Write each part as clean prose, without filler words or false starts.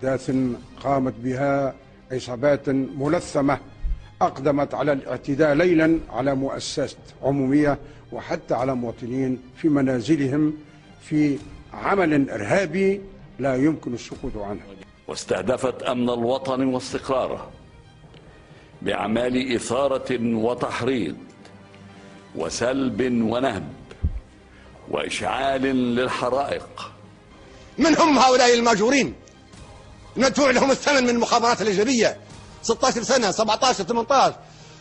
أحداث قامت بها عصابات ملثمة أقدمت على الاعتداء ليلا على مؤسسات عمومية وحتى على مواطنين في منازلهم في عمل إرهابي لا يمكن السكوت عنه. واستهدفت أمن الوطن واستقراره بأعمال إثارة وتحريض وسلب ونهب وإشعال للحرائق. من هم هؤلاء الماجورين ندفع لهم الثمن من المخابرات الأجنبية 16 سنة 17 18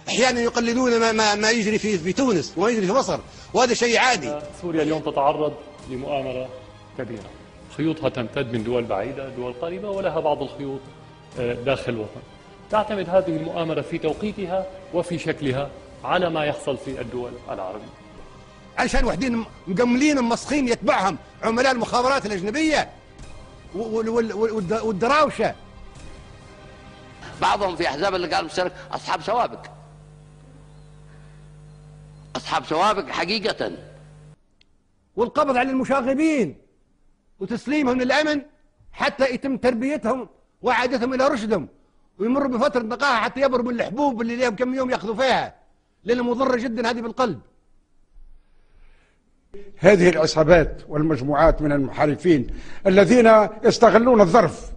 أحيانا يقلدون ما يجري في تونس وما يجري في مصر، وهذا شيء عادي. سوريا اليوم تتعرض لمؤامرة كبيرة، خيوطها تمتد من دول بعيدة دول قريبة ولها بعض الخيوط داخل الوطن. تعتمد هذه المؤامرة في توقيتها وفي شكلها على ما يحصل في الدول العربية. عشان وحدين مقملين مسخين يتبعهم عملاء المخابرات الأجنبية والدراوشة. بعضهم في أحزاب اللقاء المشترك أصحاب سوابق، أصحاب سوابق حقيقة. والقبض على المشاغبين وتسليمهم للأمن حتى يتم تربيتهم وإعادتهم إلى رشدهم ويمروا بفترة نقاهة حتى يبرموا الحبوب اللي لهم كم يوم يأخذوا فيها، لأنها مضرة جدا هذه بالقلب. هذه العصابات والمجموعات من المنحرفين الذين يستغلون الظرف.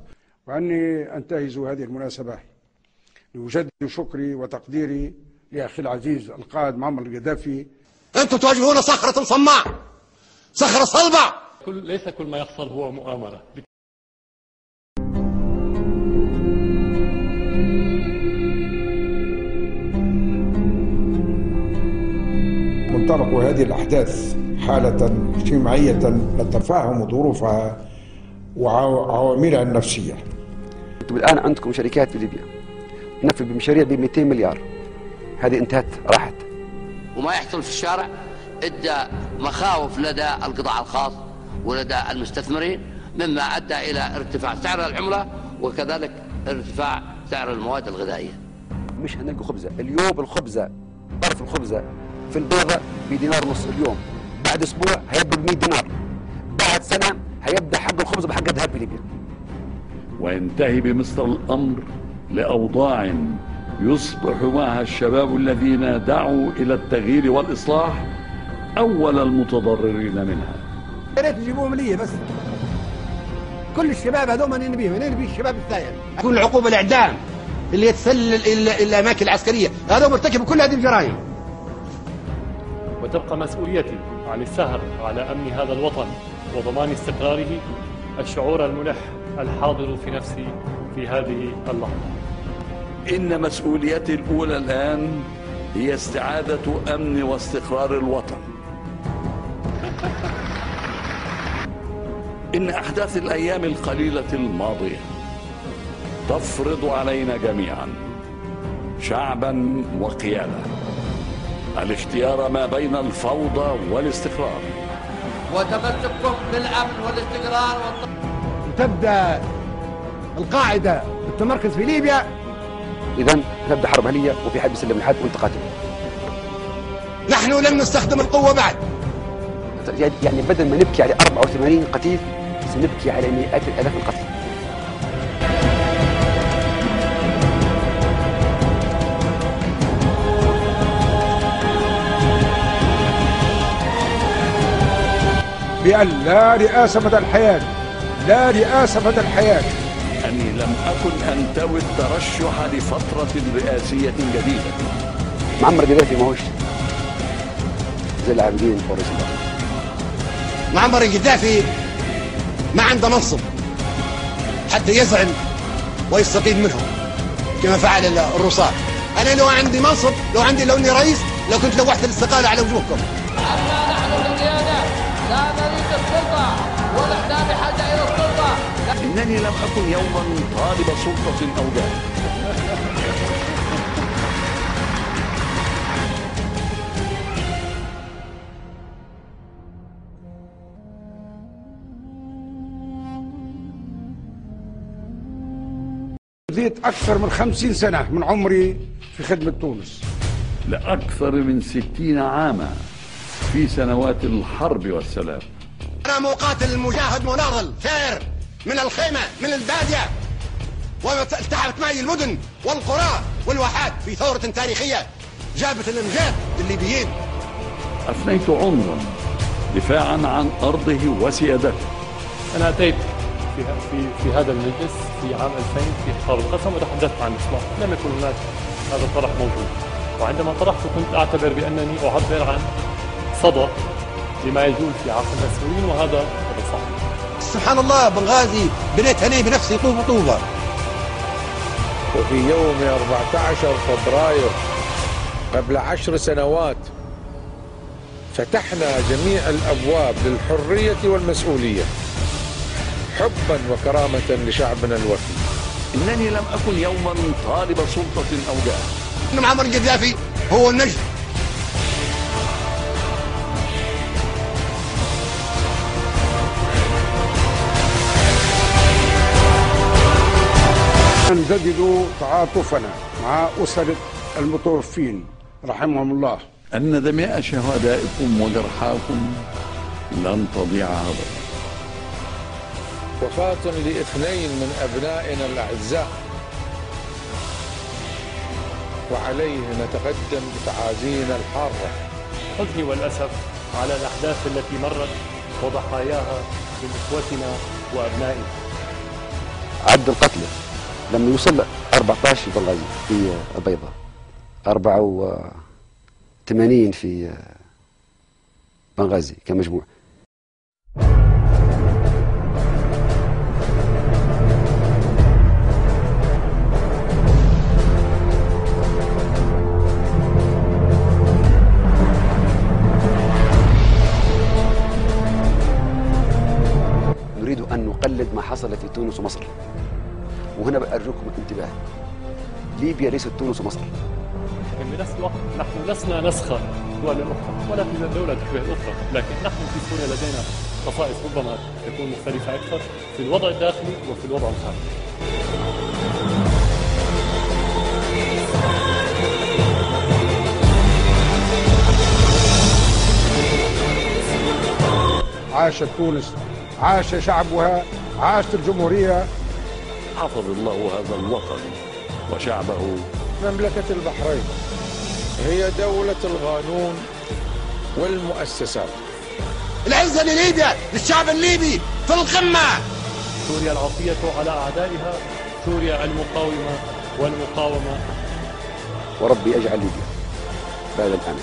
وأني أنتهز هذه المناسبة لأجدد شكري وتقديري لأخي العزيز القائد معمر القذافي. أنتم تواجهون صخرة صماء، صخرة صلبة. ليس كل ما يحصل هو مؤامرة. منطلق هذه الأحداث حالة اجتماعية نتفهم ظروفها وعواملها النفسية. انتم الآن عندكم شركات في ليبيا تنفذ بمشاريع ب 200 مليار، هذه انتهت راحت. وما يحصل في الشارع ادى مخاوف لدى القطاع الخاص ولدى المستثمرين، مما ادى الى ارتفاع سعر العملة وكذلك ارتفاع سعر المواد الغذائية. مش هنلقوا خبزة اليوم، الخبزة طرف الخبزة في البيضة بدينار ونص اليوم، بعد اسبوع هيبقى ب 100 دينار، بعد سنة هيبدا حق الخبز بحق الذهب في ليبيا. وينتهي بمصر الأمر لأوضاع يصبح معها الشباب الذين دعوا إلى التغيير والإصلاح أول المتضررين منها. يا ريت تجيبوهم لي بس، كل الشباب هذول ما ننبيهم، ننبي الشباب الثاني. تكون العقوبة الإعدام اللي يتسلل إلى الأماكن العسكرية، هذا مرتكب كل هذه الجرائم. وتبقى مسؤوليتي عن السهر على أمن هذا الوطن وضمان استقراره الشعور الملح الحاضر في نفسي في هذه اللحظة. إن مسؤوليتي الأولى الآن هي استعادة أمن واستقرار الوطن. إن أحداث الأيام القليلة الماضية تفرض علينا جميعا شعبا وقيادة الاختيار ما بين الفوضى والاستقرار، وتمسككم بالأمن والاستقرار تبدأ القاعدة التمركز في ليبيا. إذن نبدأ حرب أهلية وفي حد يسلم الحد وانت قاتل. نحن لن نستخدم القوة بعد. يعني بدل ما نبكي على 84 قتيل سنبكي على مئات الآلاف القتل. بأن لا رئاسة مدى الحياة، لا رئاسة مدى الحياة. أني لم أكن أنتوي الترشح لفترة رئاسية جديدة. معمر القذافي ما هوش زي العابدين ورئيس الوزراء. معمر القذافي ما عنده منصب حتى يزعل ويستقيل منهم كما فعل الرصاص. أنا لو عندي منصب، لو إني رئيس، لو كنت لوحت الاستقالة على وجوهكم. أما نحن القيادة لا نريد السلطة ونحن بحاجة إلى السلطة. إنني لم أكن يوما طالب سلطة أو جاه. قضيت أكثر من 50 سنة من عمري في خدمة تونس، لأكثر من 60 عاما في سنوات الحرب والسلام. أنا مقاتل مجاهد مناضل ثائر من الخيمة من البادية والتحمت معي المدن والقرى والواحات في ثورة تاريخية جابت الأمجاد الليبيين. أفنيت عمرا دفاعا عن أرضه وسيادته. أنا أتيت في هذا المجلس في عام 2000 في خطاب القسم وتحدثت عن الإصلاح، لم يكن هناك هذا الطرح موجود، وعندما طرحته كنت أعتبر بأنني أعبر عن صدى لما يجول في عقل المسؤولين، وهذا صحيح. سبحان الله، بنغازي بنيت هني بنفسي طوبة طوبة. وفي يوم 14 فبراير قبل 10 سنوات فتحنا جميع الأبواب للحرية والمسؤولية حبا وكرامة لشعبنا الوفي. إنني لم أكن يوما طالب سلطة أو جاه. إن معمر القذافي هو النجم. نجدد تعاطفنا مع أسر المتوفين رحمهم الله. أن دماء شهدائكم وجرحاكم لن تضيع هدرا. وفاة لاثنين من أبنائنا الأعزاء، وعليه نتقدم بتعازينا الحارة. حزني والأسف على الأحداث التي مرت وضحاياها من إخوتنا وأبنائنا. عد القتلى لما يوصل 14 في بنغازي في البيضاء، 84 في بنغازي كمجموع. نريد أن نقلد ما حصل في تونس ومصر، وهنا أرجوكم الانتباه، ليبيا ليست تونس ومصر. في نفس الوقت نحن لسنا نسخة دول أخرى ولا في دولة تشبه الأخرى، لكن نحن في سوريا لدينا خصائص ربما تكون مختلفة أكثر في الوضع الداخلي وفي الوضع الخارجي. عاشت تونس، عاش شعبها، عاشت الجمهورية. حفظ الله هذا الوطن وشعبه. مملكة البحرين هي دولة القانون والمؤسسات. العزة لليبيا، للشعب الليبي في القمة. سوريا العصية على أعدائها، سوريا المقاومة والمقاومة. وربي أجعل ليبيا بلد الأمن.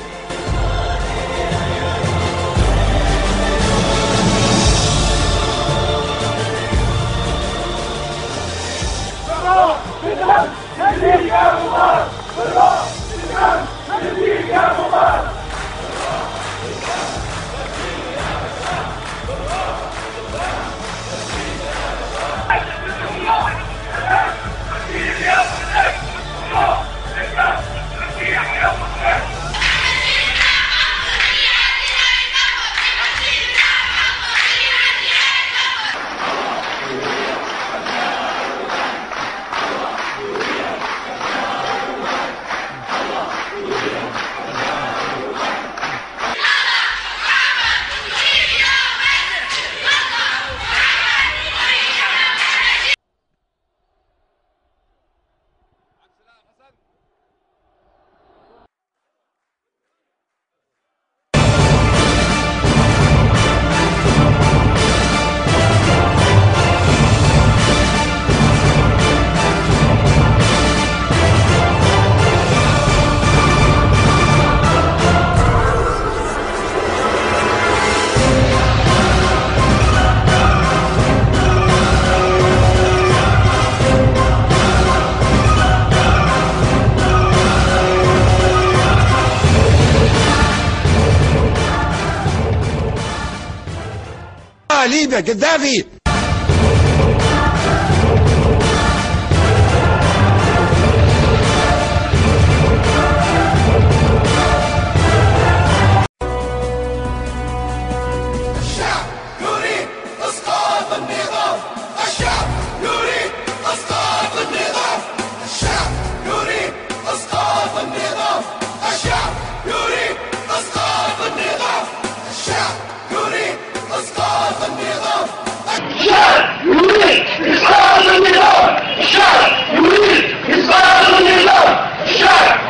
ليبيا قذافي. الشعب يريد اسقاط النظام، الشعب يريد اسقاط النظام، الشعب يريد اسقاط النظام، الشعب يريد اسقاط النظام، الشعب يريد اسقاط النظام، الشعب يريد اسقاط النظام. الشعب يريد إسقاط النظام. الشعب